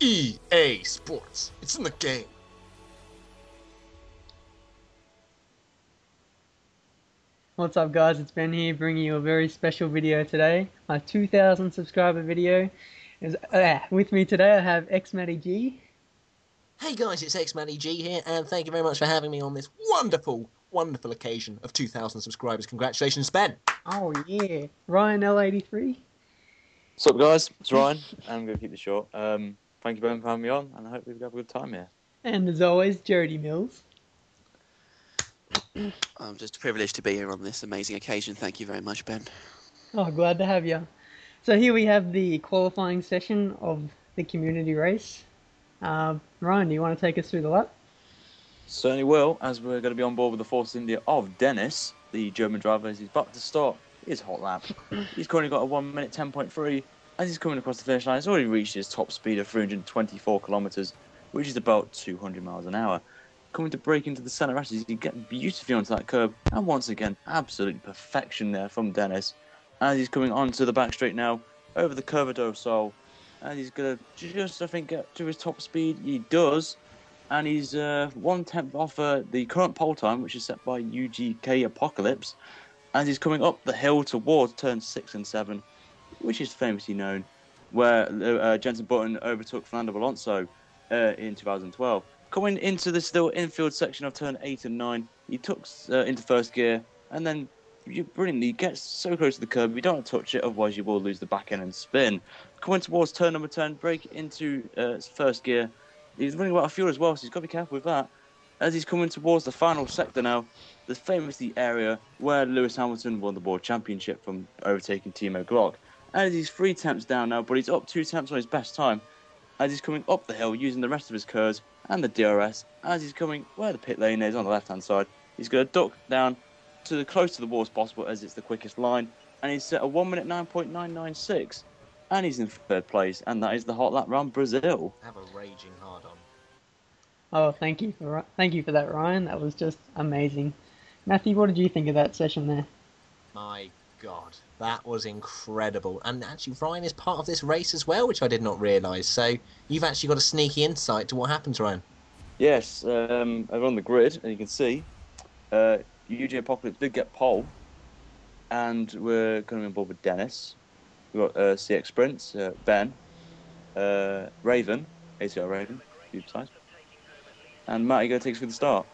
EA Sports. It's in the game. What's up guys, it's Ben here bringing you a very special video today. My 2000 subscriber video. With me today I have Xmatty. Hey guys, it's Xmatty here, and thank you very much for having me on this wonderful, wonderful occasion of 2,000 subscribers. Congratulations, Ben. Oh yeah. Ryan L83. What's up guys, it's Ryan. I'm going to keep this short. Thank you Ben for having me on, and I hope we have a good time here. And as always, Jody Mills. I'm just privileged to be here on this amazing occasion. Thank you very much, Ben. Oh, glad to have you. So here we have the qualifying session of the community race. Ryan, do you want to take us through the lap? Certainly will, as we're going to be on board with the Force India of Dennis, the German driver, as he's about to start his hot lap. He's currently got a 1 minute 10.3. As he's coming across the finish line, he's already reached his top speed of 324 kilometres, which is about 200 miles an hour. Coming to break into the centre as he gets beautifully onto that curb, and once again, absolute perfection there from Dennis. As he's coming onto the back straight now, over the curve of Sol, and he's going to just, I think, get to his top speed. He does, and he's 1/10 off the current pole time, which is set by UGK Apocalypse, as he's coming up the hill towards turns 6 and 7, which is famously known, where Jenson Button overtook Fernando Alonso in 2012. Coming into this little infield section of turn 8 and 9, he took into first gear, and then brilliantly gets so close to the curb, you don't want to touch it, otherwise you will lose the back end and spin. Coming towards turn number 10, brake into first gear. He's running out of fuel as well, so he's got to be careful with that. As he's coming towards the final sector now, the famously area where Lewis Hamilton won the World Championship from overtaking Timo Glock. And he's 3 temps down now, but he's up 2 temps on his best time. As he's coming up the hill using the rest of his curves and the DRS, as he's coming where the pit lane is on the left-hand side, he's going to duck down to the close to the wall as possible, as it's the quickest line, and he's set a 1 minute 9.996, and he's in third place, and that is the hot lap round Brazil. Have a raging hard on. Oh, thank you for that, Ryan. That was just amazing. Matthew, what did you think of that session there? My God, that was incredible. And actually, Ryan is part of this race as well, which I did not realise. So you've actually got a sneaky insight to what happens, Ryan. Yes, over on the grid, and you can see, UG Apocalypse did get pole, and we're going to be on board with Dennis. We've got CX Sprints, Ben, Raven, ACR Raven, to be precise, and Matt, you're going to take us through the start.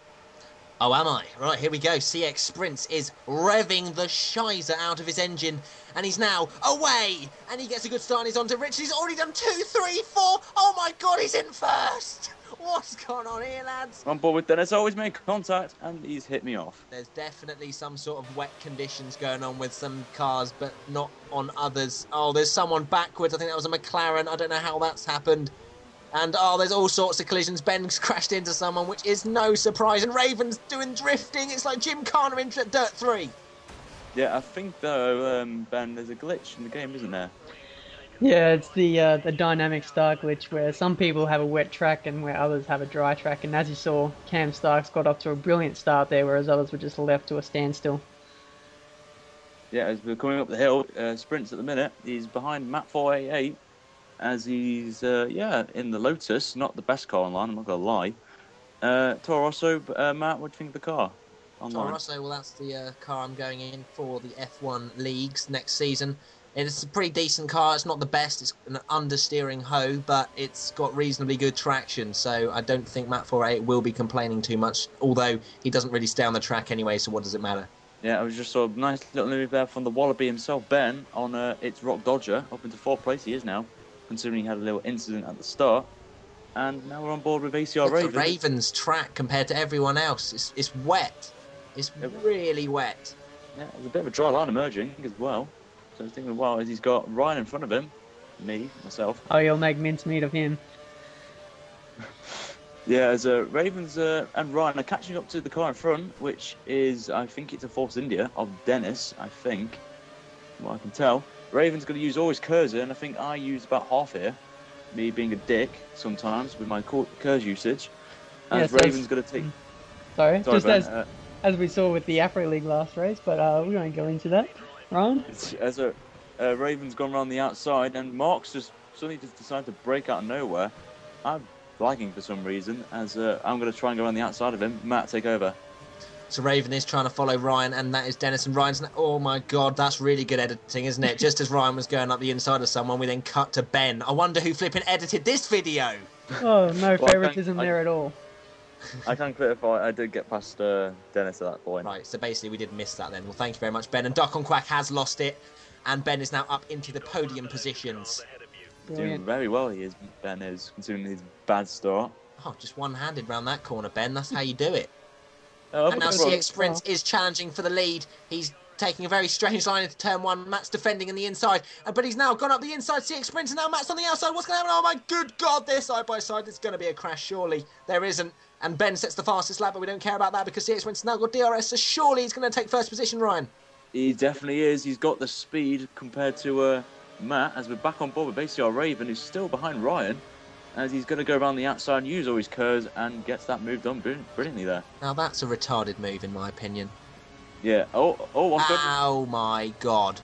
Oh, am I? Right, here we go. CX Sprints is revving the shizer out of his engine, and he's now away, and he gets a good start, and he's on to Rich. He's already done 2, 3, 4. Oh my God, he's in first. What's going on here, lads? On board with Dennis, always made contact, and he's hit me off. There's definitely some sort of wet conditions going on with some cars, but not on others. Oh, there's someone backwards. I think that was a McLaren. I don't know how that's happened. And, oh, there's all sorts of collisions. Ben's crashed into someone, which is no surprise. And Raven's doing drifting. It's like Jim Carner in Dirt 3. Yeah, I think, though, Ben, there's a glitch in the game, isn't there? Yeah, it's the dynamic start glitch where some people have a wet track and where others have a dry track. And as you saw, Cam Starks got off to a brilliant start there, whereas others were just left to a standstill. Yeah, as we're coming up the hill, Sprints at the minute, he's behind Matt 488, as he's, in the Lotus, not the best car online, I'm not going to lie. Toro Rosso, Matt, what do you think of the car online? Toro Rosso, well, that's the car I'm going in for the F1 leagues next season. It's a pretty decent car. It's not the best. It's an understeering hoe, but it's got reasonably good traction. So I don't think Matt 48 will be complaining too much, although he doesn't really stay on the track anyway, so what does it matter? Yeah, I was just sort of nice little move there from the Wallaby himself, Ben, on its Rock Dodger, up into 4th place he is now, considering he had a little incident at the start. And now we're on board with ACR Raven. Raven's track compared to everyone else. It's wet. It's really wet. Yeah, there's a bit of a dry line emerging as well. So I was thinking, well, as he's got Ryan in front of him, myself. Oh, you'll make mincemeat of him. Yeah, as Ravens and Ryan are catching up to the car in front, which is, I think it's a Force India of Dennis, I think, from what I can tell. Raven's going to use all his curves here, and I think I use about half here, me being a dick sometimes with my curves usage. As Raven's going to take... Sorry just Ben, as we saw with the Afro League last race, but we won't go into that. Ryan? As Raven's gone around the outside, and Mark's just suddenly decided to break out of nowhere. I'm liking for some reason, as I'm going to try and go around the outside of him. Matt, take over. So Raven is trying to follow Ryan, and that is Dennis. And Ryan's... Oh, my God, that's really good editing, isn't it? Just as Ryan was going up the inside of someone, we then cut to Ben. I wonder who flipping edited this video. Oh, no Well, favoritism there at all. I can clarify, I did get past Dennis at that point. Right, so basically we did miss that then. Well, thank you very much, Ben. And Duck on Quack has lost it, and Ben is now up into the podium positions. Doing very well, Ben is, considering his bad start. Oh, just one-handed round that corner, Ben. That's how you do it. Oh, And now CX Sprint is challenging for the lead. He's taking a very strange line into turn one. Matt's defending in the inside, but he's now gone up the inside. CX Sprint, and now Matt's on the outside. What's going to happen? Oh, my good God, they're side by side. There's going to be a crash, surely. There isn't. And Ben sets the fastest lap, but we don't care about that because CX Sprint's now got DRS, so surely he's going to take first position, Ryan. He definitely is. He's got the speed compared to Matt, as we're back on board with basically our Raven, who's still behind Ryan, as he's going to go around the outside and use all his curves and gets that move done brilliantly there. Now that's a retarded move, in my opinion. Yeah. Oh my God.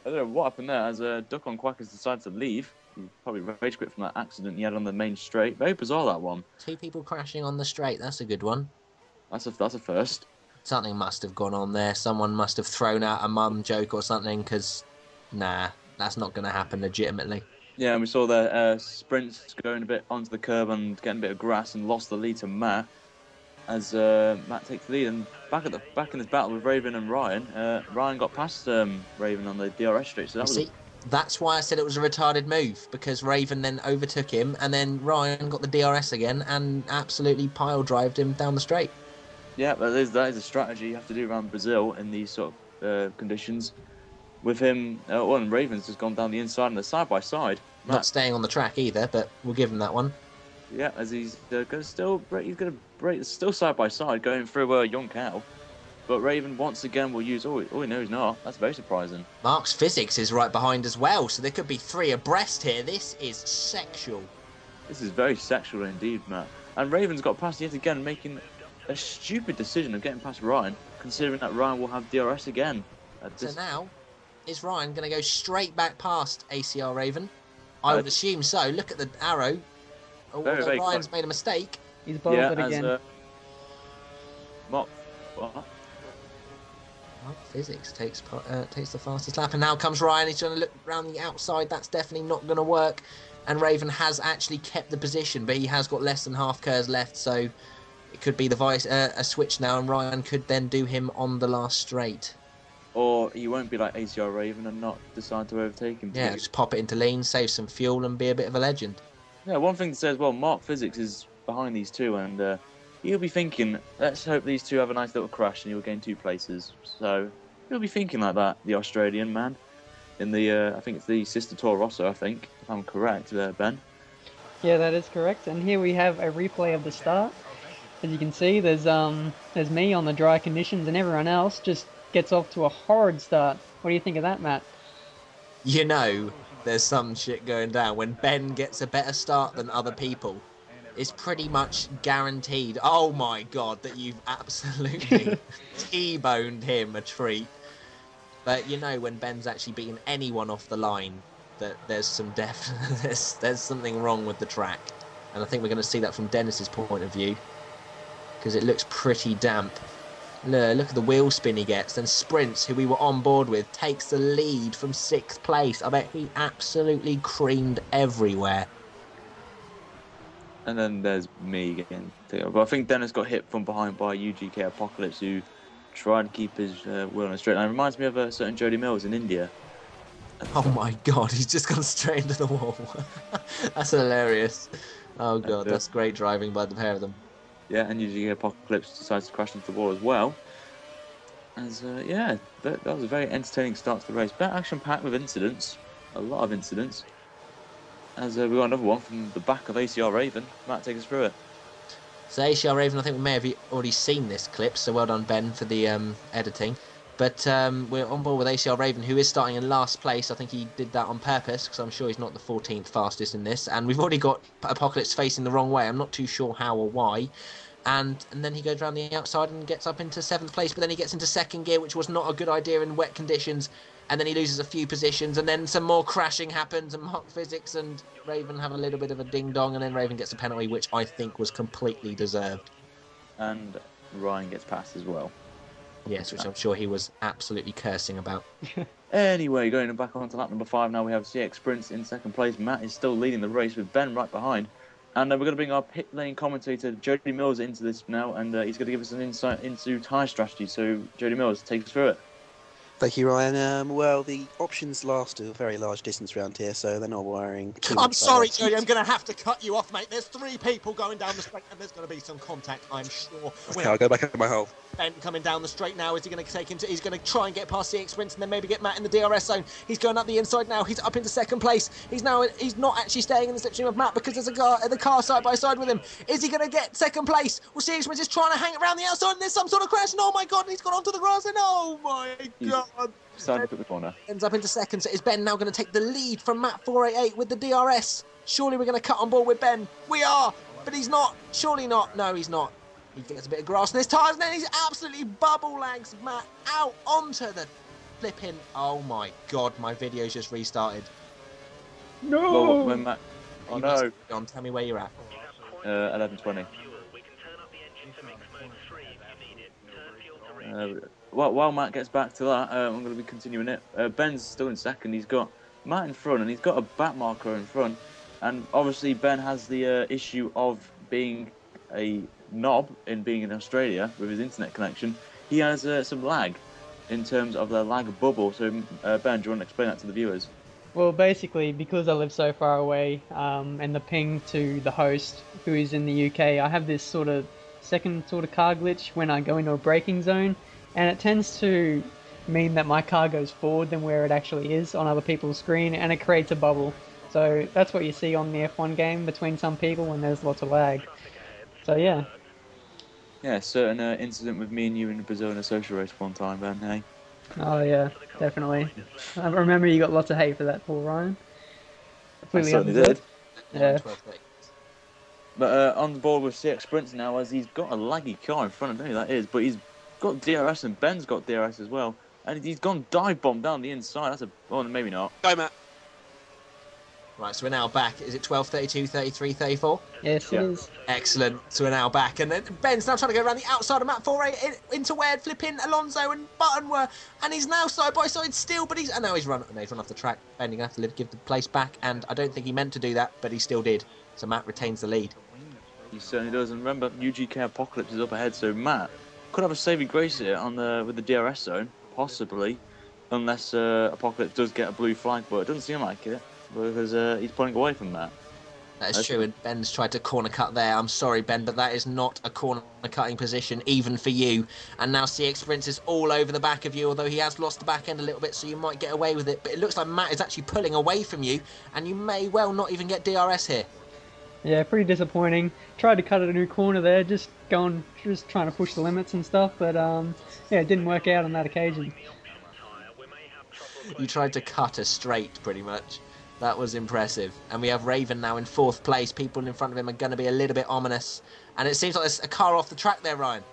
I don't know what happened there, as Duck on Quack has decided to leave. He probably rage quit from that accident he had on the main straight. Very bizarre, that one. 2 people crashing on the straight, that's a good one. That's a first. Something must have gone on there. Someone must have thrown out a mum joke or something, because, nah, that's not going to happen legitimately. Yeah, and we saw the sprints going a bit onto the curb and getting a bit of grass and lost the lead to Matt, as Matt takes the lead. And back in this battle with Raven and Ryan, Ryan got past Raven on the DRS straight. So that was that's why I said it was a retarded move, because Raven then overtook him, and then Ryan got the DRS again and absolutely pile-drived him down the straight. Yeah, but that is a strategy you have to do around Brazil in these sort of conditions. With him, and Raven's just gone down the inside and they're side by side. Not staying on the track either, but we'll give him that one. Yeah, as he's going to still break, still side by side going through young cow. But Raven once again will use. Oh, he knows not. That's very surprising. Mark's Physics is right behind as well, so there could be 3 abreast here. This is sexual. This is very sexual indeed, Matt. And Raven's got past yet again, making a stupid decision of getting past Ryan, considering that Ryan will have DRS again. So now, is Ryan going to go straight back past ACR Raven? I would assume so. Look at the arrow. Although Ryan's made a mistake. He's bolted again. Mark Physics takes the fastest lap, and now comes Ryan. He's trying to look around the outside. That's definitely not going to work. And Raven has actually kept the position, but he has got less than half curves left, so it could be a switch now, and Ryan could then do him on the last straight. Or he won't be like ACR Raven and not decide to overtake him. Yeah, just pop it into lean, save some fuel, and be a bit of a legend. Yeah, one thing to say as well, Mark Physics is behind these two, and he'll be thinking, let's hope these two have a nice little crash and he'll gain 2 places. So he'll be thinking like that, the Australian man, in the, I think it's the Sister Toro Rosso, I think, if I'm correct there, Ben. Yeah, that is correct. And here we have a replay of the start. As you can see, there's me on the dry conditions, and everyone else just gets off to a horrid start. What do you think of that, Matt? You know, there's some shit going down. When Ben gets a better start than other people, it's pretty much guaranteed, oh my God, that you've absolutely T-boned him a treat. But you know, when Ben's actually beaten anyone off the line, that there's some there's something wrong with the track. And I think we're going to see that from Dennis's point of view, because it looks pretty damp. Look at the wheel spin he gets. Then Sprints, who we were on board with, takes the lead from 6th place. I bet he absolutely creamed everywhere. And then there's me again. But I think Dennis got hit from behind by UGK Apocalypse, who tried to keep his wheel on a straight line. It reminds me of a certain Jody Mills in India. Oh my God, he's just gone straight into the wall. That's hilarious. Oh God, that's great driving by the pair of them. Yeah, and UGK Apocalypse decides to crash into the wall as well. As yeah, that was a very entertaining start to the race. But action-packed with incidents, a lot of incidents. As we got another one from the back of ACR Raven. Matt, take us through it. So ACR Raven, I think we may have already seen this clip, so well done, Ben, for the editing. But we're on board with ACR Raven, who is starting in last place. I think he did that on purpose, because I'm sure he's not the 14th fastest in this. And we've already got Apocalypse facing the wrong way. I'm not too sure how or why. And then he goes around the outside and gets up into 7th place, but then he gets into 2nd gear, which was not a good idea in wet conditions. and then he loses a few positions, and then some more crashing happens, and Mark Physics and Raven have a little bit of a ding-dong, and then Raven gets a penalty, which I think was completely deserved. And Ryan gets past as well. Yes, which I'm sure he was absolutely cursing about. Anyway, going back on to lap number 5 now, we have CX Sprints in second place. Matt is still leading the race with Ben right behind. And we're going to bring our pit lane commentator, Jody Mills, into this now, and he's going to give us an insight into tyre strategy. So, Jody Mills, take us through it. Thank you, Ryan. Well, the options last a very large distance around here, so they're not worrying too much. I'm sorry, Jody, I'm going to have to cut you off, mate. There's 3 people going down the straight, and there's going to be some contact, I'm sure. Okay, I'll go back into my hole. Ben coming down the straight now. Is he going to take him to... He's going to try and get past CX Sprints and then maybe get Matt in the DRS zone. He's going up the inside now. He's up into second place. He's not actually staying in the slipstream of Matt because there's the car side by side with him. Is he going to get second place? Well, CX Sprints is trying to hang around the outside and there's some sort of crash. And oh my God, and he's gone onto the grass and oh my God. Starting to the corner. Ends up into second. So is Ben now going to take the lead from Matt 488 with the DRS? Surely we're going to cut on board with Ben. We are, but he's not. Surely not. No, he's not. He gets a bit of grass in his tyres and then he's absolutely bubble lags Matt out onto the flipping... Oh my God, my video's just restarted. No! Well, when Matt... Oh no. John, tell me where you're at. 11:20. While Matt gets back to that, I'm going to be continuing it. Ben's still in second. He's got Matt in front and he's got a back marker in front. And obviously Ben has the issue of being a knob in being in Australia with his internet connection. He has some lag in terms of the lag bubble. So Ben, do you want to explain that to the viewers? Well, basically, because I live so far away, and the ping to the host, who is in the UK, I have this sort of second sort of car glitch when I go into a braking zone, and it tends to mean that my car goes forward than where it actually is on other people's screen, and it creates a bubble. So that's what you see on the F1 game between some people when there's lots of lag. So yeah. Yeah, certain incident with me and you in the Bazona social race one time, Ben, hey? Oh yeah, definitely. I remember you got lots of hate for that, Paul Ryan. I certainly did. Yeah. But on the board with CX Sprints now, as he's got a laggy car in front, I don't know who that is, but he's got DRS and Ben's got DRS as well. And he's gone dive bomb down the inside. That's a... Oh, maybe not. Go, Matt. Right, so we're now back. Is it 12, 32, 33, 34? Yes, it is. Excellent. So we're now back. And then Ben's now trying to go around the outside of Matt 48 into where flipping Alonso and Button were. And he's now side by side still, but he's... And now he's run off the track. Ben, you're going to have to give the place back. And I don't think he meant to do that, but he still did. So Matt retains the lead. He certainly does. And remember, UGK Apocalypse is up ahead, so Matt could have a saving grace here on with the DRS zone, possibly, unless Apocalypse does get a blue flag, but it doesn't seem like it, because he's pulling away from that. That is true, and Ben's tried to corner cut there. I'm sorry, Ben, but that is not a corner cutting position, even for you. And now CX Sprints is all over the back of you, although he has lost the back end a little bit, so you might get away with it. But it looks like Matt is actually pulling away from you, and you may well not even get DRS here. Yeah, pretty disappointing. Tried to cut a new corner there, just trying to push the limits and stuff, but yeah, it didn't work out on that occasion. You tried to cut a straight, pretty much. That was impressive. And we have Raven now in 4th place. People in front of him are going to be a little bit ominous. And it seems like there's a car off the track there, Ryan.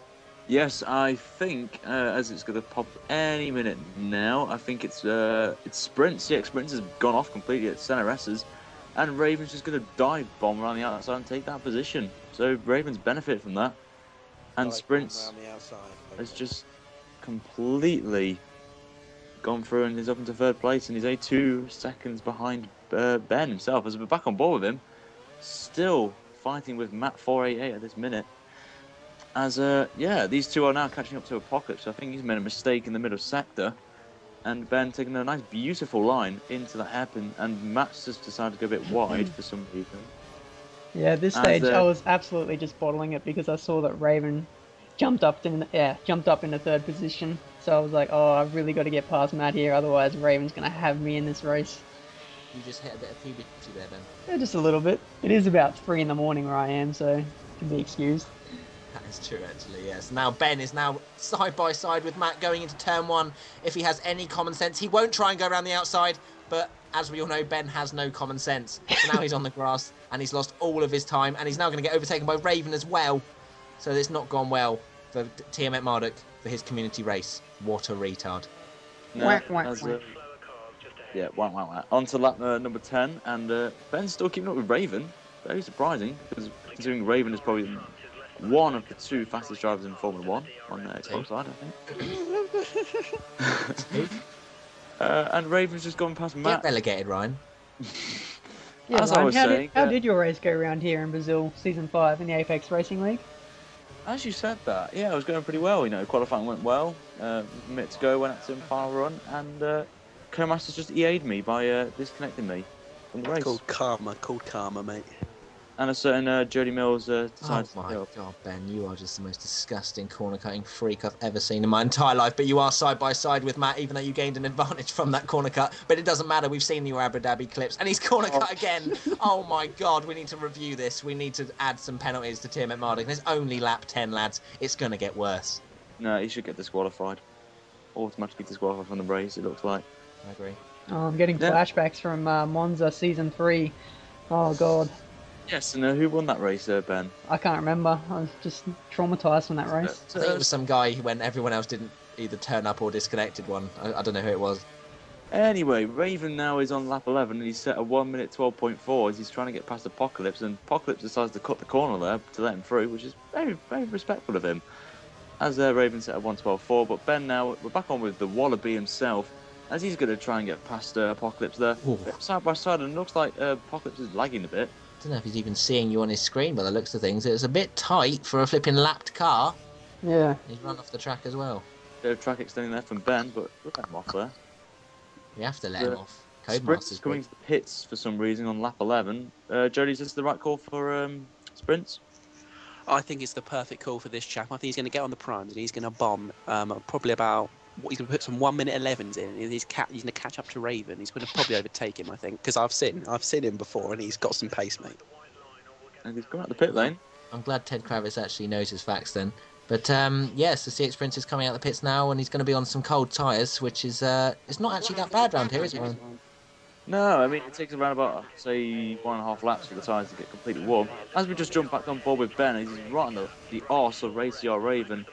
Yes, I think, as it's going to pop any minute now, I think it's Sprints. CX Sprints has gone off completely at Center S's. And Raven's just going to dive bomb around the outside and take that position. So Raven's benefit from that. And Sprints has just completely gone through and is up into 3rd place. And he's only 2 seconds behind Ben himself. As we're back on board with him, still fighting with Matt 488 at this minute. As, yeah, these two are now catching up to Apocalypse. I think he's made a mistake in the middle sector. And Ben taking a nice, beautiful line into the hairpin, and Matt's just decided to go a bit wide for some reason. Yeah, at this stage I was absolutely just bottling it because I saw that Raven jumped up into 3rd position. So I was like, oh, I've really got to get past Matt here, otherwise Raven's going to have me in this race. You just hit a bit of puberty there, Ben. Yeah, just a little bit. It is about 3 in the morning where I am, so can be excused. That is true, actually, yes. Now Ben is now side by side with Matt going into turn 1. If he has any common sense, he won't try and go around the outside, but as we all know, Ben has no common sense. So now he's on the grass, and he's lost all of his time, and he's now going to get overtaken by Raven as well. So it's not gone well for Tiametmarduk for his community race. What a retard. No, Yeah, wow. On to lap number 10, and Ben's still keeping up with Raven. Very surprising, because considering Raven is probably one of the 2 fastest drivers in Formula 1 on the Xbox side, I think. And Raven's just gone past Matt. Get relegated, Ryan. Yeah, As Ryan, I was saying, how did your race go around here in Brazil, Season 5 in the Apex Racing League? as you said that, yeah, it was going pretty well. Qualifying went well. A minute to go, went out to the final run, and Co-Masters just EA'd me by disconnecting me from the race. Called karma, mate. And a certain Jody Mills decided Oh my to God, Ben, you are just the most disgusting corner cutting freak I've ever seen in my entire life. But you are side by side with Matt, even though you gained an advantage from that corner cut. But it doesn't matter. We've seen your Abu Dhabi clips, and he's corner cut again. Oh my God, we need to review this. We need to add some penalties to Tiametmarduk. There's only lap 10, lads. It's going to get worse. No, he should get disqualified. Automatically disqualified from the race, it looks like. I agree. Oh, I'm getting flashbacks from Monza Season 3. Oh God. Yes, and who won that race, Ben? I can't remember. I was just traumatised from that race. I think it was some guy when everyone else didn't either turn up or disconnected one. I don't know who it was. Anyway, Raven now is on lap 11 and he's set a 1 minute 12.4 as he's trying to get past Apocalypse, and Apocalypse decides to cut the corner there to let him through, which is very, very respectful of him. As Raven set a 1:12.4, but Ben now, we're back on with the Wallaby himself, as he's going to try and get past Apocalypse there. Side by side, and it looks like Apocalypse is lagging a bit. I don't know if he's even seeing you on his screen by the looks of things. It was a bit tight for a flipping lapped car. Yeah. He's run off the track as well. Bit of track extending there from Ben, but we'll let him off there. We have to let him off. Sprints coming to the pits for some reason on lap 11. Jody, is this the right call for sprints? I think it's the perfect call for this chap. I think he's going to get on the primes and he's going to bomb probably about... He's going to put some 1 minute 11s in. He's going to catch up to Raven. He's going to probably overtake him, I think, because I've seen him before and he's got some pace, mate. And he's gone out the pit lane. I'm glad Ted Kravitz actually knows his facts then. But yes, the CX Sprint is coming out the pits now, and he's going to be on some cold tyres, which is it's not actually that bad round here, is it, Ryan? No, I mean, it takes around about, say, 1.5 laps for the tyres to get completely warm. As we just jump back on board with Ben, he's right on the arse of Racer Raven.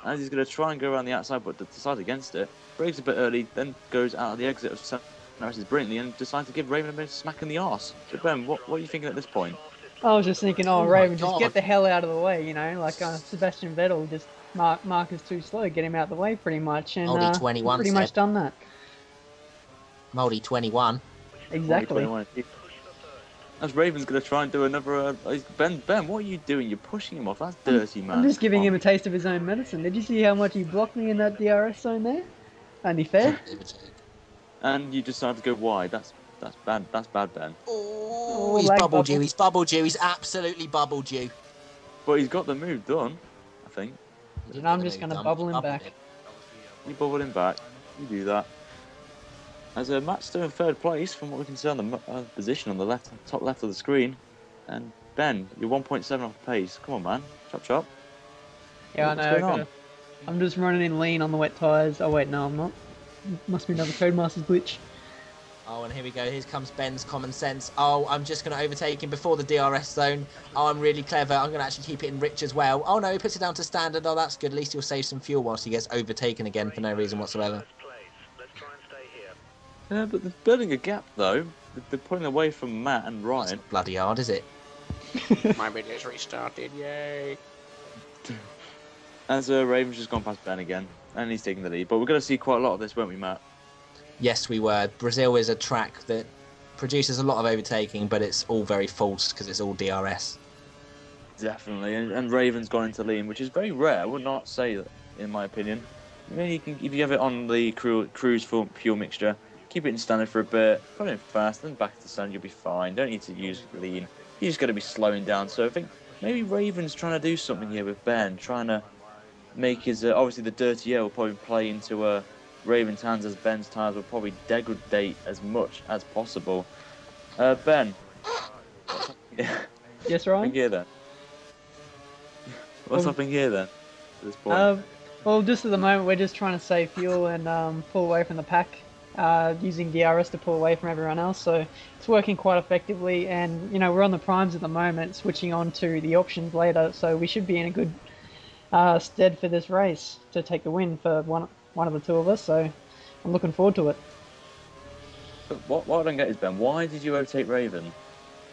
As he's going to try and go around the outside, but decides against it. Brakes a bit early, then goes out of the exit of Sanarsis brilliantly and decides to give Raven a bit of smack in the arse. So Ben, what are you thinking at this point? I was just thinking, Raven, just get the hell out of the way, like Sebastian Vettel, just Mark is too slow, get him out of the way pretty much. And Moldy 21 pretty much done that. Moldy 21. Exactly. As Raven's going to try and do another... Ben, what are you doing? You're pushing him off. That's dirty, man. I'm just giving him a taste of his own medicine. Did you see how much he blocked me in that DRS zone there? Only fair. And you decided to go wide. That's bad. That's bad, Ben. Oh, he's bubbled you. He's bubbled you. He's absolutely bubbled you. But he's got the move done, I think. And I'm just going to bubble him back. You bubble him back. You do that. As Matt's still in third place, from what we can see on the position on the top left of the screen. And Ben, you're 1.7 off pace. Come on, man. Chop. Yeah, I know. I'm just running in lean on the wet tyres. Oh, wait, no, I'm not. Must be another Codemasters glitch. Oh, and here we go. Here comes Ben's common sense. Oh, I'm just going to overtake him before the DRS zone. Oh, I'm really clever. I'm going to actually keep it in rich as well. Oh, no, he puts it down to standard. Oh, that's good. At least he'll save some fuel whilst he gets overtaken again for no reason whatsoever. Yeah, but they're building a gap, though. They're pulling away from Matt and Ryan. It's not bloody hard, is it? My video's restarted, yay! As Raven's just gone past Ben again, and he's taking the lead. But we're going to see quite a lot of this, won't we, Matt? Yes, we were. Brazil is a track that produces a lot of overtaking, but it's all very false because it's all DRS. Definitely, and Raven's gone into lean, which is very rare. I would not say that, in my opinion. Maybe if you have it on the cruise fuel mixture, keep it in standard for a bit, put it in fast, then back to standard, you'll be fine. Don't need to use lean. You're just going to be slowing down. So I think maybe Raven's trying to do something here with Ben, trying to make his... obviously, the dirty air will probably play into Raven's hands as Ben's tyres will probably degrade as much as possible. Ben. Yes, Ryan? What's happening here then? At this point? Well, just at the moment, we're just trying to save fuel and pull away from the pack, using DRS to pull away from everyone else. So it's working quite effectively, and we're on the primes at the moment, switching on to the options later. So we should be in a good stead for this race to take the win for one of the two of us. So I'm looking forward to it. What I don't get is, Ben, why did you overtake Raven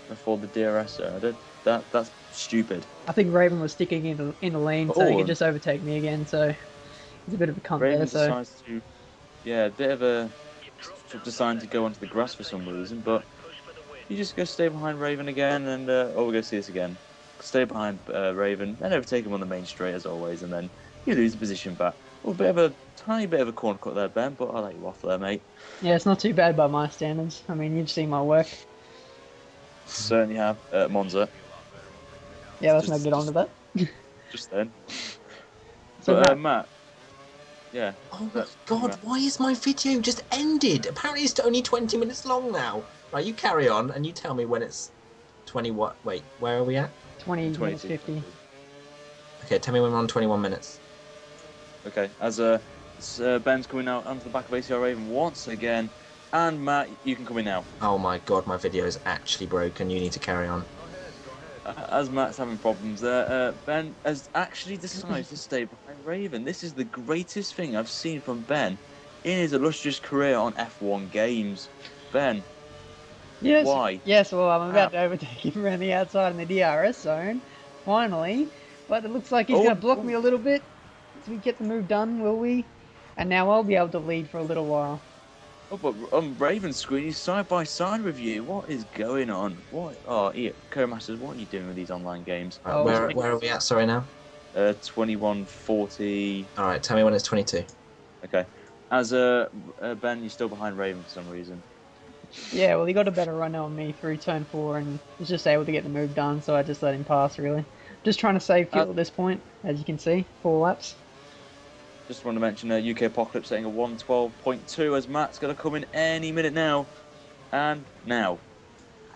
before the DRS zone? That's stupid. I think Raven was sticking in the lane, so he could just overtake me again. So it's a bit of a cunt Raven there. So decides to, a bit of a deciding to go onto the grass for some reason, but you just go stay behind Raven again, and we're gonna see this again. Stay behind Raven, then overtake him on the main straight as always, and then you lose the position back. A tiny bit of a corner cut there, Ben, but I'll let you off there, mate. yeah, it's not too bad by my standards. I mean, you've seen my work. Certainly have Monza. Yeah, let's not get on to that. Just then. So Matt. Yeah. Oh my god, why is my video just ended? Apparently it's only 20 minutes long now. Right, you carry on and you tell me when it's 20 what? Wait, where are we at? 20 minutes 50. Okay, tell me when we're on 21 minutes. Okay, as Ben's coming out onto the back of ACR Raven once again, and Matt, you can come in now. Oh my god, my video is actually broken. You need to carry on. As Matt's having problems there, Ben has actually decided to stay behind Raven. This is the greatest thing I've seen from Ben in his illustrious career on F1 games. Ben, Yes. why? Yes, well, I'm about to overtake him around the outside in the DRS zone, finally. But it looks like he's going to block me a little bit. So we get the move done, will we? And now I'll be able to lead for a little while. Oh, but on Raven's screen, he's side by side with you. What is going on? What? Oh, Co-Masters, what are you doing with these online games? Right, where are we at? Sorry now. 21:40. All right, tell me when it's 22. Okay. As Ben, you're still behind Raven for some reason. Yeah, well, he got a better run on me through turn 4 and was just able to get the move done, so I just let him pass, really. Just trying to save fuel at this point, as you can see, 4 laps. Just want to mention UK Apocalypse setting a 1:12.2 as Matt's going to come in any minute now. And now.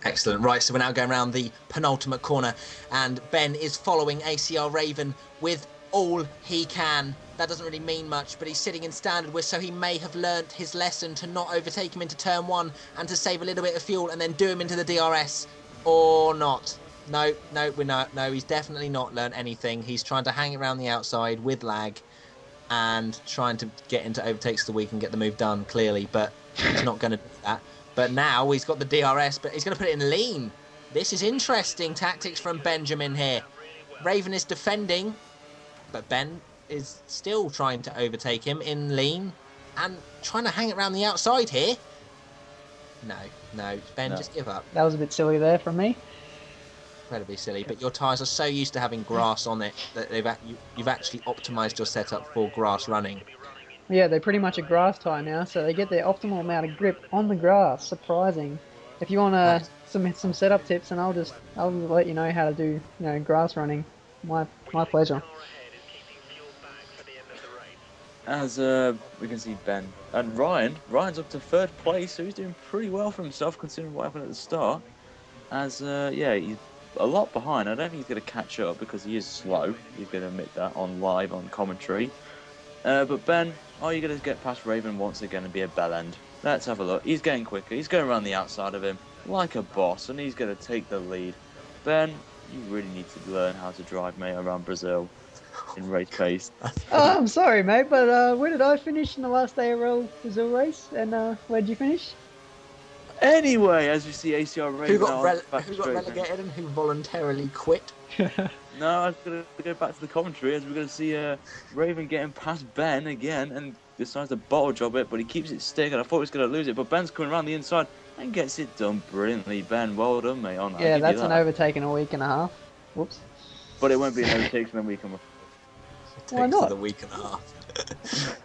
Excellent. Right, so we're now going around the penultimate corner, and Ben is following ACR Raven with all he can. That doesn't really mean much, but he's sitting in standard with, so he may have learnt his lesson to not overtake him into turn 1 and to save a little bit of fuel and then do him into the DRS, or not. No, he's definitely not learnt anything. He's trying to hang around the outside with lag and trying to get into overtakes the week and get the move done, clearly, but he's not going to do that. But now he's got the DRS, but he's going to put it in lean. This is interesting tactics from Benjamin here. Raven is defending, but Ben is still trying to overtake him in lean and trying to hang it around the outside here. No, Ben, just give up. That was a bit silly there from me. Incredibly silly, but your tyres are so used to having grass on it that you've actually optimised your setup for grass running. Yeah, they're pretty much a grass tyre now, so they get their optimal amount of grip on the grass. Surprising. If you want some setup tips, and I'll let you know how to do grass running. My pleasure. As we can see Ben and Ryan's up to 3rd place, so he's doing pretty well for himself considering what happened at the start. As he's a lot behind. I don't think he's going to catch up because he is slow. He's going to admit that on live on commentary. But Ben, are you going to get past Raven once again and be a bell end? Let's have a look. He's getting quicker. He's going around the outside of him like a boss, and he's going to take the lead. Ben, you really need to learn how to drive, mate, around Brazil in race pace. I'm sorry, mate, but where did I finish in the last ARL Brazil race? And where did you finish? Anyway, as we see ACR Raven who got relegated and who voluntarily quit? No, I was going to go back to the commentary as we're going to see Raven getting past Ben again and decides to bottle job it, but he keeps it sticking. I thought he was going to lose it, but Ben's coming around the inside and gets it done brilliantly. Ben, well done, mate. On that. Yeah, that's an overtake in a week and a half. Whoops. But it won't be an overtake when we come up. Why not? The week and a half.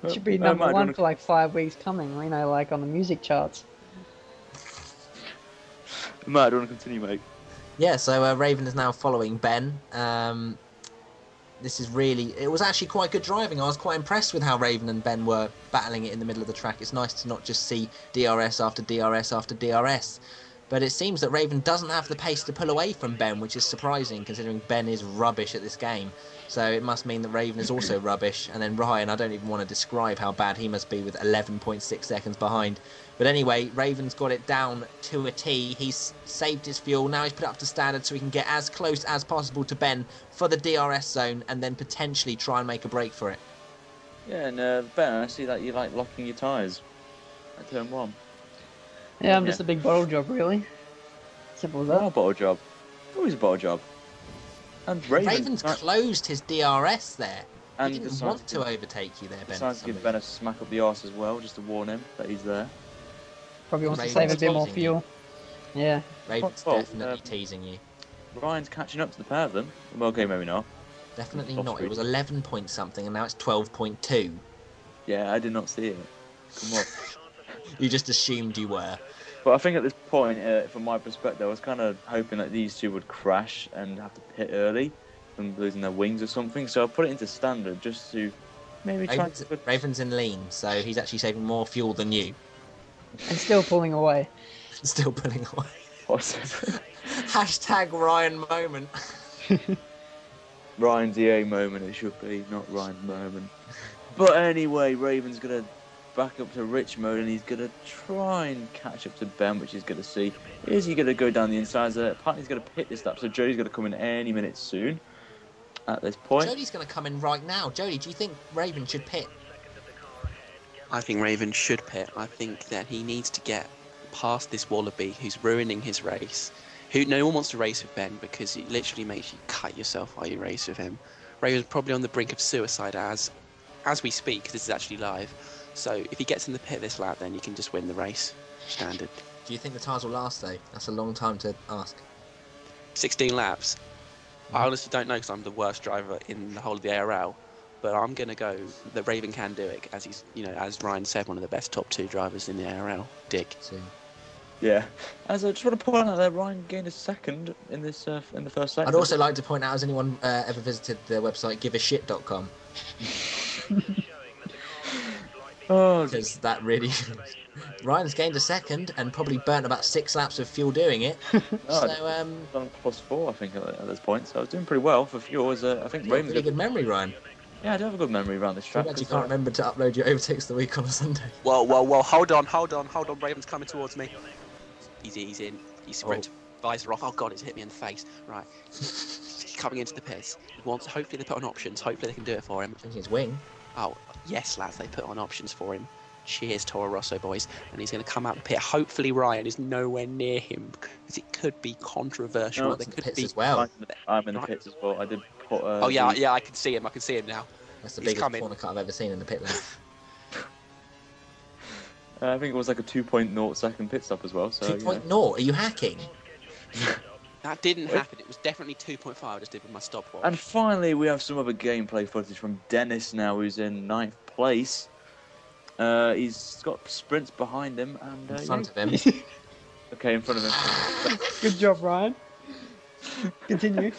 It should be number 1 for like 5 weeks coming, like on the music charts. Matt, do you want to continue, mate? Yeah, so Raven is now following Ben. This is it was actually quite good driving. I was quite impressed with how Raven and Ben were battling it in the middle of the track. It's nice to not just see DRS after DRS after DRS. But it seems that Raven doesn't have the pace to pull away from Ben, which is surprising considering Ben is rubbish at this game. So it must mean that Raven is also rubbish. And then Ryan, I don't even want to describe how bad he must be with 11.6 seconds behind. But anyway, Raven's got it down to a T. He's saved his fuel. Now he's put it up to standard so he can get as close as possible to Ben for the DRS zone and then potentially try and make a break for it. Yeah, and Ben, I see that you like locking your tyres at turn 1. Yeah, I'm just a big bottle job, really. Simple as Not a that. bottle job. Always a bottle job. And Raven's closed his DRS there. and He didn't decides want to overtake you there, Ben. Decides to give Ben a smack up the arse as well, just to warn him that he's there. Probably wants to Raven's save a bit more teasing fuel. Yeah. Raven's Well, definitely teasing you. Ryan's catching up to the pair of them. Well, okay, maybe not. Definitely Off not. It screen. was 11 point something, and now it's 12.2. Yeah, I did not see it. Come on. You just assumed you were. But I think at this point, from my perspective, I was kind of hoping that these two would crash and have to pit early from losing their wings or something. So I put it into standard just to maybe try to... Raven's in lean, so he's actually saving more fuel than you. And still pulling away. Still pulling away. What's Hashtag Ryan moment. Ryan's EA moment, it should be, not Ryan's moment. But anyway, Raven's going to back up to rich mode and he's going to try and catch up to Ben, which he's going to see. Is he going to go down the inside? Apparently he's going to pit this lap, so Jody's going to come in any minute soon at this point. Jody's going to come in right now. Jody, do you think Raven should pit? I think Raven should pit. I think that he needs to get past this Wallaby who's ruining his race. No one wants to race with Ben because it literally makes you cut yourself while you race with him. Raven's probably on the brink of suicide as we speak, because this is actually live. So if he gets in the pit this lap, then you can just win the race. Standard. Do you think the tyres will last, though? That's a long time to ask. 16 laps. I honestly don't know because I'm the worst driver in the whole of the ARL. But I'm going to go that Raven can do it, as he's, as Ryan said, one of the best top 2 drivers in the ARL. Dig. So, Yeah. As I just want to point out that Ryan gained a second in this in the first sector. I'd also like to point out, has anyone ever visited the website giveashit.com? Oh, Because that really... Ryan's gained a second and probably burnt about 6 laps of fuel doing it. Oh, So, done +4, I think, at this point. So I was doing pretty well for fuel. I think you've got Raven's really good memory, Ryan. Yeah, I do have a good memory around this Too track. bad you can't remember to upload your overtakes of the week on a Sunday. Whoa, hold on. Raven's coming towards me. He's in. He's sprint. Visor off. Oh god, it's hit me in the face. Right. He's coming into the pits. Hopefully they put on options. Hopefully they can do it for him. Changing his wing. Oh, yes, lads, they put on options for him. Cheers, Toro Rosso boys. And he's going to come out the pit. Hopefully Ryan is nowhere near him because it could be controversial. No, There it's could pits be. as well. I'm in the pits as well. I did put. Oh yeah, I can see him. I can see him now. That's the He's biggest coming. corner cut I've ever seen in the pit lane. I think it was like a 2.0 second pit stop as well. So 2.0? Are you hacking? That didn't happen. It was definitely 2.5. I just did with my stopwatch. And finally, we have some other gameplay footage from Dennis now, who's in 9th place. He's got sprints behind him and In front of him. Okay, in front of him. Good job, Ryan. Continue.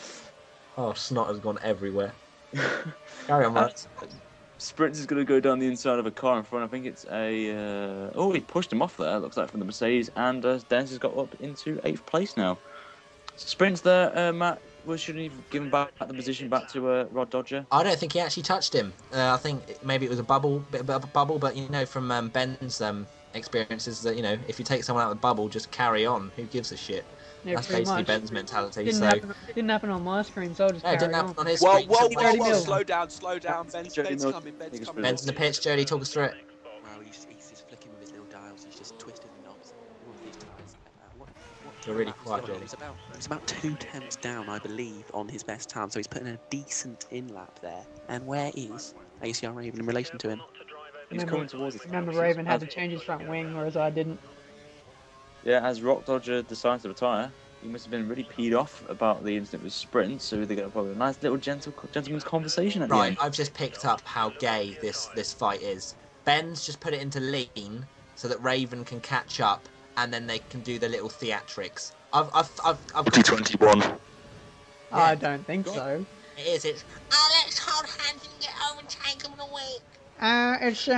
Oh, snot has gone everywhere. Carry on, Ryan. Sprints is going to go down the inside of a car in front. I think it's a... Oh, he pushed him off there, looks like, from the Mercedes. And Dennis has got up into 8th place now. Sprints there, Matt. Well, shouldn't he have given back the position back to Rod Dodger? I don't think he actually touched him. I think maybe it was a bit of a bubble, but from Ben's experiences that if you take someone out of the bubble, just carry on. Who gives a shit? Yeah, That's pretty basically much. Ben's mentality. Didn't happen on my screen, so I'll just No, it carry didn't on. happen on his Whoa, screen. whoa, So- whoa, Jody Mills. slow down. Ben's Jody Mills. coming. Ben's Niggas coming. Ben's in the pitch. Jody, talk us through it. Wow, he's just flicking with his little dials. He's just twisting the knobs. All of these tyres. You're really quiet, Jody. He's about 2 tenths down, I believe, on his best time. So he's putting a decent in lap there. And where is ACR Raven in relation to him? He's coming towards us. Remember, Raven had to change his front wing, whereas I didn't. Yeah, as Rock Dodger decides to retire, he must have been really peed off about the incident with Sprint, so they got probably a nice little gentleman's conversation at the Right, end. I've just picked up how gay this fight is. Ben's just put it into lean so that Raven can catch up, and then they can do the little theatrics. I've got 2021. I don't think so. It is. It's let's hold hands and get over and take them away. It's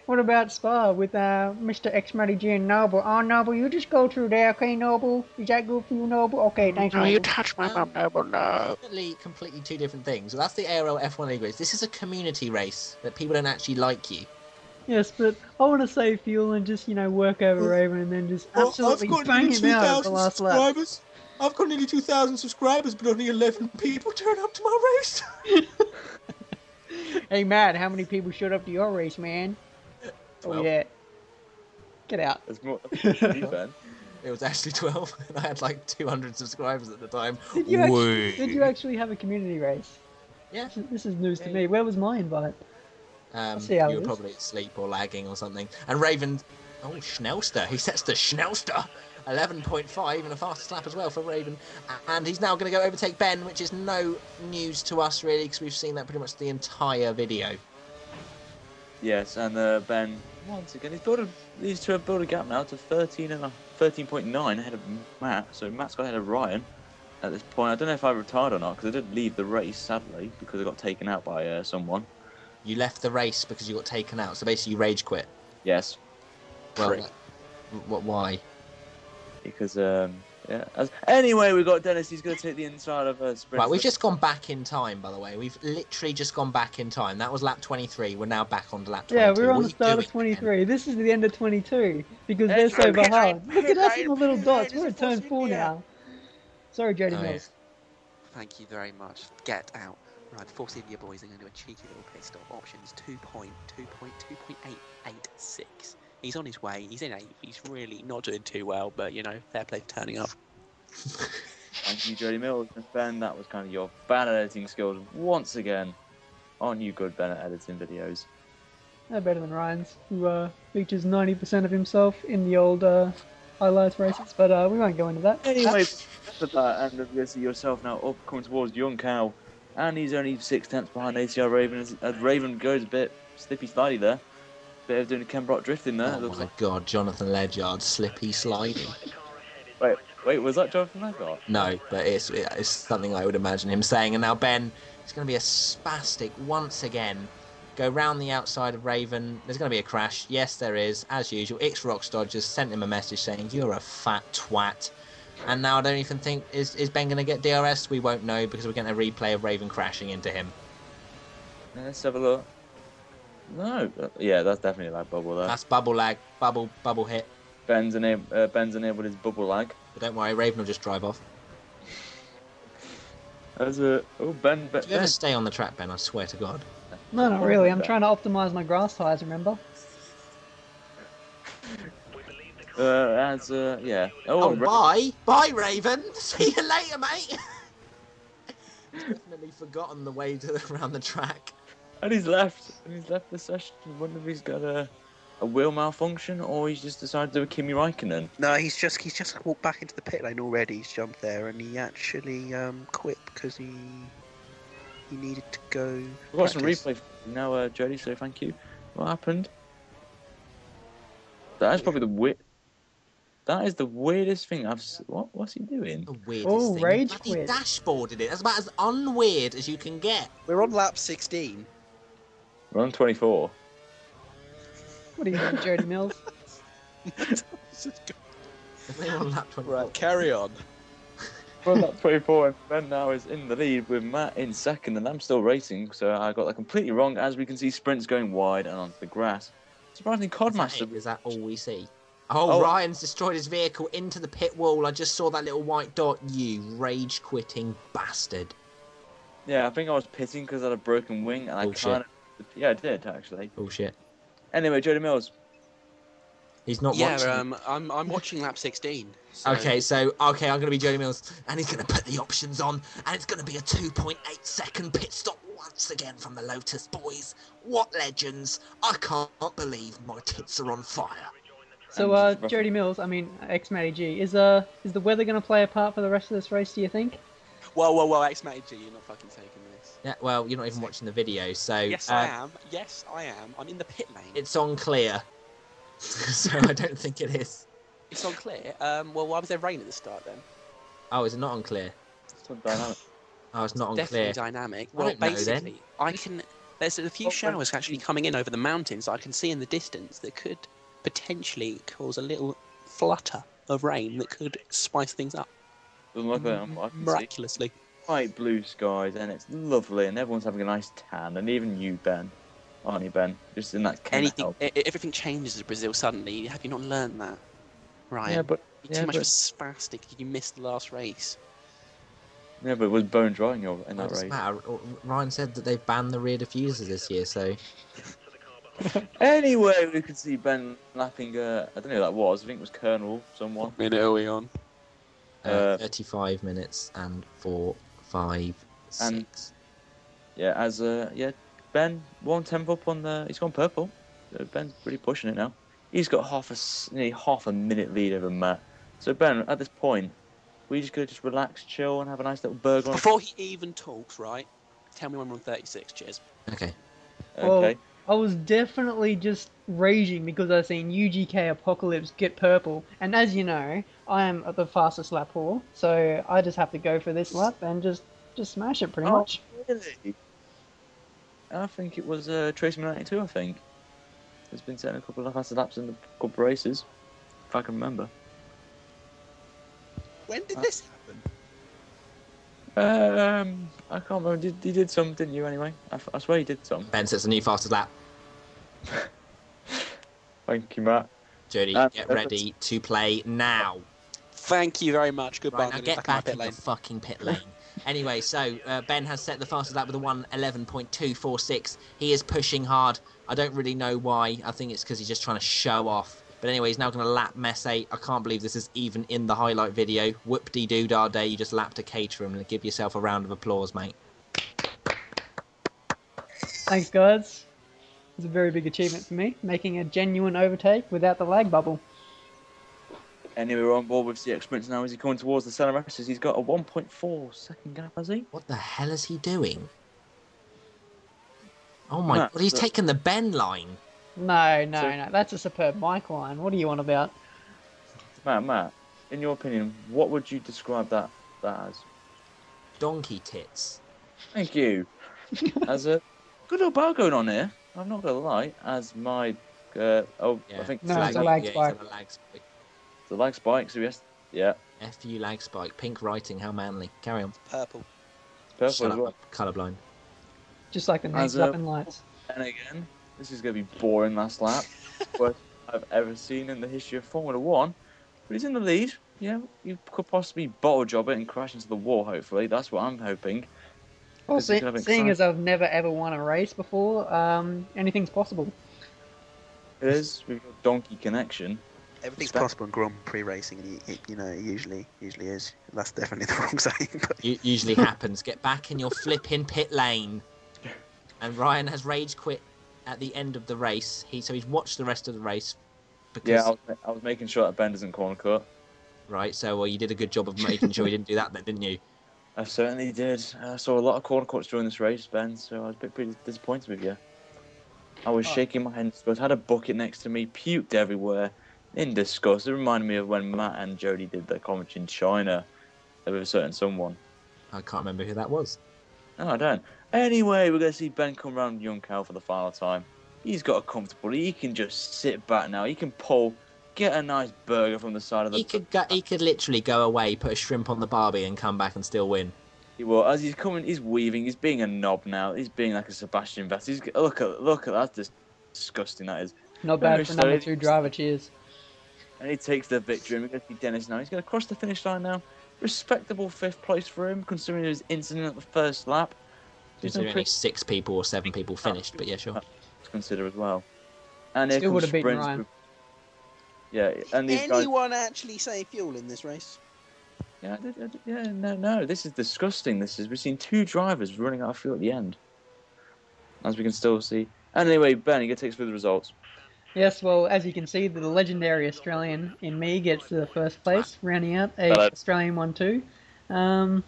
what about Spa with Mr. X-Matty and Noble? Oh, Noble, you just go through there, okay, Noble? Is that good for you, Noble? Okay, thanks, Noble. touched my mum, Noble, no. Completely two different things. Well, that's the ARL F1 League race. This is a community race that people don't actually like you. Yes, but I want to save fuel and just, work over Raven and then just absolutely bang him out at the last lap. I've got nearly 2,000 subscribers, but only 11 people turn up to my race. Hey, Matt, how many people showed up to your race, man? 12. Oh, yeah. Get out. That's more me, Ben. It was actually 12, and I had like 200 subscribers at the time. Did you actually have a community race? Yeah. This is news to me. Where was my invite? See how You it were is. probably asleep or lagging or something. And Raven, Schnellster, he sets the Schnellster, 11.5 and a fastest lap as well for Raven. And he's now going to go overtake Ben, which is no news to us really, because we've seen that pretty much the entire video. Yes, and Ben, once again, these two have built a gap now to 13.9 ahead of Matt. So Matt's got ahead of Ryan at this point. I don't know if I retired or not, because I did leave the race, sadly, because I got taken out by someone. You left the race because you got taken out, so basically you rage quit. Yes. Well, why? Because, yeah. Anyway, we've got Dennis. He's going to take the inside of a sprint. Right, we've just gone back in time, by the way. We've literally just gone back in time. That was lap 23. We're now back on to lap 22. Yeah, we're on What the are you start doing, of 23. This is the end of 22 because they're so behind. Look at us in the little dots. We're at turn 4 now. Sorry, Jody Oh, Mills. Thank you very much. Get out. Right, the Force India boys are going to do a cheeky little pit stop. Options 2.2.2.886. He's on his way. He's in 8th. He's really not doing too well, but, you know, fair play for turning up. Thank you, Jody Mills. And Ben, that was kind of your bad editing skills once again. Aren't you good, Ben, at editing videos? No better than Ryan's, who features 90% of himself in the old highlights races, but we won't go into that. Anyway, for that, and you see yourself now up coming towards Young Cow, and he's only 6/10 behind ACR Raven as Raven goes a bit slippy slidey there. Bit of doing a Ken Brock drifting there. Oh my god, Jonathan Ledyard, slippy sliding. Wait, was that Jonathan Ledyard? No, but it's something I would imagine him saying. And now Ben, it's going to be a spastic once again. Go round the outside of Raven. There's going to be a crash. Yes, there is. As usual, X-Rox Dodgers sent him a message saying, "You're a fat twat." And now I don't even think, is Ben going to get DRS? We won't know because we're getting a replay of Raven crashing into him. Let's have a look. No, yeah, that's definitely like bubble there. That's bubble lag, bubble hit. Ben's enabled his bubble lag. But don't worry, Raven will just drive off. Ben. Do you ever stay on the track, Ben? I swear to God. No, not really. I'm trying to optimize my grass tyres, remember? Yeah. Oh, bye, Raven. See you later, mate. Definitely forgotten the way around the track. And he's left the session. I wonder if he's got a wheel malfunction or he's just decided to do a Kimi Räikkönen. No, he's just walked back into the pit lane already. He's jumped there and he actually quit because he needed to go. We've got some replay now, Jody. So thank you. What happened? That is probably That is the weirdest thing I've seen. What's he doing? The weirdest thing. Rage He quit. dashboarded it. That's about as unweird as you can get. We're on lap 16. We're on 24. What are you doing, Jody Mills? They're on lap 24. Right, carry on. We're on lap 24 and Ben now is in the lead with Matt in second and I'm still racing. So I got that completely wrong. As we can see, sprints going wide and onto the grass. Surprisingly, Codmaster. Is that all we see? Oh, Ryan's destroyed his vehicle into the pit wall. I just saw that little white dot. You rage-quitting bastard. Yeah, I think I was pitting because I had a broken wing and I kind of... Yeah, I did, actually. Bullshit. Anyway, Jody Mills. He's not watching. Yeah, I'm watching lap 16. So... Okay, I'm going to be Jody Mills, and he's going to put the options on, and it's going to be a 2.8 second pit stop once again from the Lotus boys. What legends! I can't believe my tits are on fire. So, Jody Mills, I mean, ex-Matty G, is the weather going to play a part for the rest of this race, do you think? Whoa, ex-Matty G, you're not fucking taking this. Yeah, well, you're not even watching the video, so... Yes, I am. I'm in the pit lane. It's on clear. So I don't think it is. It's on clear? Well, why was there rain at the start then? Oh, is it not on clear? It's on dynamic. Oh, it's not on Definitely clear. dynamic. I Well, don't know, basically, there's a few showers actually coming in over the mountains I can see in the distance that could potentially cause a little flutter of rain that could spice things up. Doesn't look like I can Miraculously. see bright blue skies and it's lovely and everyone's having a nice tan and even you, Ben. Aren't you, Ben? Just in that kind of Everything changes in Brazil suddenly. Have you not learned that? Ryan? Yeah, but... You're too much of a spastic. You missed the last race. Yeah, but it was bone dry in that race. Ryan said that they've banned the rear diffusers this year, so... Anyway, we could see Ben lapping, I don't know who that was. I think it was Colonel, someone. What minute are we on? 35 minutes and 4, 5, 6. And Ben 1/10 up on the. He's gone purple. So Ben's pretty pushing it now. He's got nearly half a minute lead over Matt. So Ben, at this point, we just gonna just relax, chill, and have a nice little burger. Before he even talks, right? Tell me when we're on 36. Cheers. Okay. Okay. Well, I was definitely just raging because I seen UGK Apocalypse get purple, and as you know, I am the fastest lap whore, so I just have to go for this lap and just smash it pretty much. Really? I think it was Tracy 92. I think there's been setting a couple of faster laps in the couple of races, if I can remember. When did this happen? I can't remember. He did some, didn't you? Anyway, I swear he did some. Ben sets a new fastest lap. Thank you, Matt. Jody, get ready to play now. Thank you very much. Goodbye. Right, now get back in the fucking pit lane. Anyway, so Ben has set the fastest lap with a 1:11.246. He is pushing hard. I don't really know why. I think it's because he's just trying to show off. But anyway, he's now going to lap Messe. I can't believe this is even in the highlight video. Whoop-de-doo-dah day, you just lapped a caterer and give yourself a round of applause, mate. Thanks, guys. It's a very big achievement for me, making a genuine overtake without the lag bubble. Anyway, we're on board with CX Sprints now. Is he coming towards the centre races? He's got a 1.4 second gap, has he? What the hell is he doing? Oh my god, he's taken the Ben line. No, that's a superb mic line. What are you on about? Matt, in your opinion, what would you describe that as? Donkey tits. Thank you. As a good little bar going on here. I'm not gonna lie. As my I think No, it's a lag spike. It's a lag spike. The lag spike. So yeah. F-U lag spike. Pink writing. How manly. Carry on. Purple. Purple Shut as up, well. Colourblind. Just like the next lap in lights. And again, this is gonna be boring last lap. Worst I've ever seen in the history of Formula One. But he's in the lead. Yeah, you could possibly bottle job it and crash into the wall. Hopefully, that's what I'm hoping. Well, seeing as I've never ever won a race before, anything's possible. It is. We've got Donkey Connection. Everything's possible in Grand Prix racing, and it usually is. That's definitely the wrong saying. But... Usually happens. Get back in your flipping pit lane. And Ryan has rage quit at the end of the race. He's watched the rest of the race. Because... Yeah, I was making sure that Ben doesn't corner cut. Right, so well, you did a good job of making sure he didn't do that then, didn't you? I certainly did. I saw a lot of corner cuts during this race, Ben, so I was pretty disappointed with you. I was shaking my head in disgust. I had a bucket next to me, puked everywhere, in disgust. It reminded me of when Matt and Jody did their commentary in China with a certain someone. I can't remember who that was. No, I don't. Anyway, we're going to see Ben come round Young Cow for the final time. He's got a comfortable. He can just sit back now. He can pull, get a nice burger from the side of the... He could literally go away, put a shrimp on the barbie and come back and still win. He will. As he's coming, he's weaving. He's being a knob now. He's being like a Sebastian Vettel. Look at that. That's disgusting, that is. Not bad for number 2 driver. Cheers. And he takes the victory. And we're going to see Dennis now. He's going to cross the finish line now. Respectable 5th place for him, considering his incident at the first lap. Considering only 6 people or 7 people finished, but yeah, sure. To consider as well. And still would have beaten Ryan. Yeah, and these anyone actually save fuel in this race? Yeah, no. This is disgusting. We've seen 2 drivers running out of fuel at the end, as we can still see. Anyway, Ben, you can take us through the results. Yes, well, as you can see, the legendary Australian in me gets the first place, rounding out a Australian 1-2.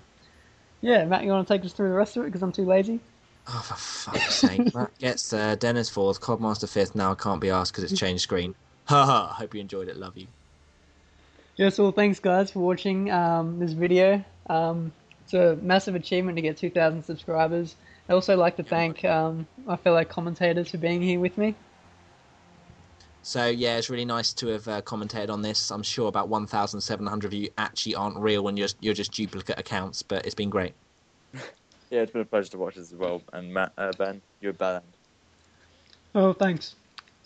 Yeah, Matt, you want to take us through the rest of it because I'm too lazy? Oh, for fuck's sake. Matt gets Dennis 4th, Codmaster 5th. Now I can't be asked because it's changed screen. Haha, I hope you enjoyed it. Love you. Yes, well, thanks, guys, for watching this video. It's a massive achievement to get 2,000 subscribers. I'd also like to thank my fellow commentators for being here with me. So, yeah, it's really nice to have commentated on this. I'm sure about 1,700 of you actually aren't real and you're just duplicate accounts, but it's been great. Yeah, it's been a pleasure to watch this as well. And Matt, Ben, you're a bad end. Oh, thanks.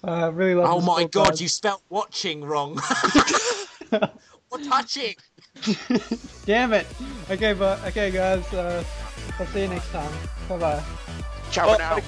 Really love Oh my god, guys. you spelt watching wrong. Or touching. Damn it. Okay, guys. I'll see you next time. Bye-bye. Ciao for now.